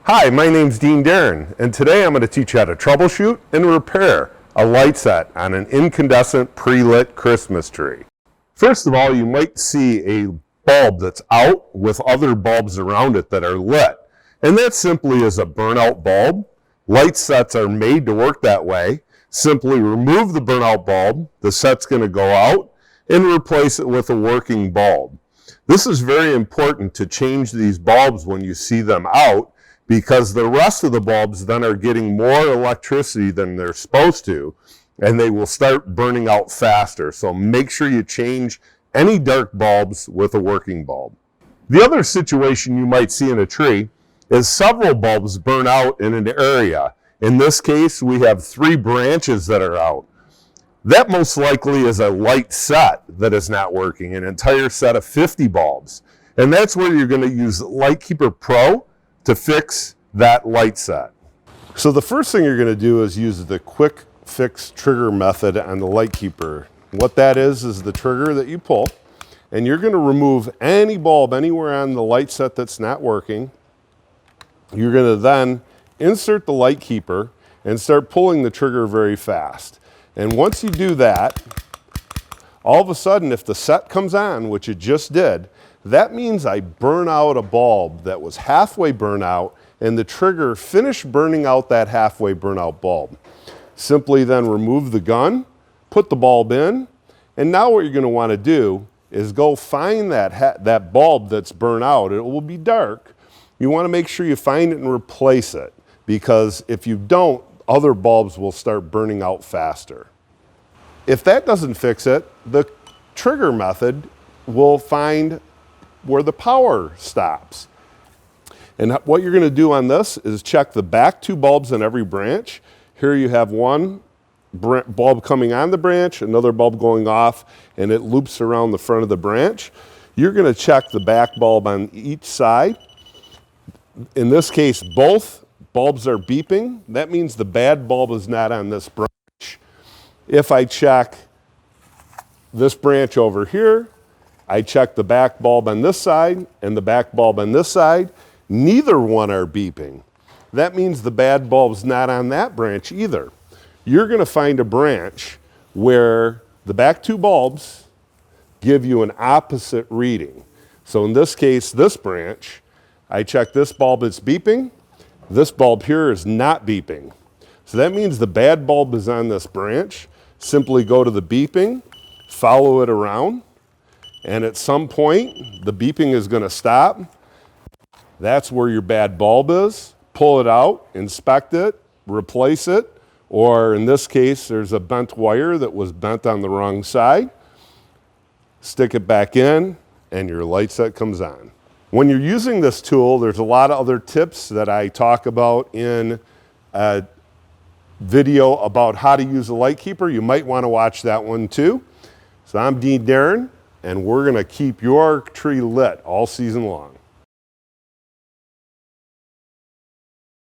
Hi, my name's Dean Darren, and today I'm going to teach you how to troubleshoot and repair a light set on an incandescent pre-lit Christmas tree. First of all, you might see a bulb that's out with other bulbs around it that are lit, and that simply is a burnout bulb. Light sets are made to work that way. Simply remove the burnout bulb, the set's going to go out, and replace it with a working bulb. This is very important to change these bulbs when you see them out, because the rest of the bulbs then are getting more electricity than they're supposed to, and they will start burning out faster. So make sure you change any dark bulbs with a working bulb. The other situation you might see in a tree is several bulbs burn out in an area. In this case, we have 3 branches that are out. That most likely is a light set that is not working, an entire set of 50 bulbs. And that's where you're going to use Lightkeeper Pro to fix that light set. So the first thing you're going to do is use the quick fix trigger method on the Lightkeeper. What that is the trigger that you pull, and you're going to remove any bulb anywhere on the light set that's not working. You're going to then insert the Lightkeeper and start pulling the trigger very fast. And once you do that, all of a sudden, if the set comes on, which it just did, that means I burn out a bulb that was halfway burnt out, and the trigger finished burning out that halfway burnt out bulb. Simply then remove the gun, put the bulb in, and now what you're going to want to do is go find that bulb that's burnt out. It will be dark. You want to make sure you find it and replace it, because if you don't, other bulbs will start burning out faster. If that doesn't fix it, the trigger method will find where the power stops. And what you're going to do on this is check the back 2 bulbs in every branch. Here you have one bulb coming on the branch, another bulb going off, and it loops around the front of the branch. You're going to check the back bulb on each side. In this case, both bulbs are beeping. That means the bad bulb is not on this branch. If I check this branch over here, I check the back bulb on this side and the back bulb on this side. Neither one are beeping. That means the bad bulb's not on that branch either. You're going to find a branch where the back 2 bulbs give you an opposite reading. So in this case, this branch, I check this bulb, it's beeping. This bulb here is not beeping. So that means the bad bulb is on this branch. Simply go to the beeping, follow it around, and at some point, the beeping is going to stop. That's where your bad bulb is. Pull it out, inspect it, replace it, or in this case, there's a bent wire that was bent on the wrong side. Stick it back in, and your light set comes on. When you're using this tool, there's a lot of other tips that I talk about in a video about how to use a Lightkeeper. You might want to watch that one too. So I'm Dean Darren, and we're going to keep your tree lit all season long.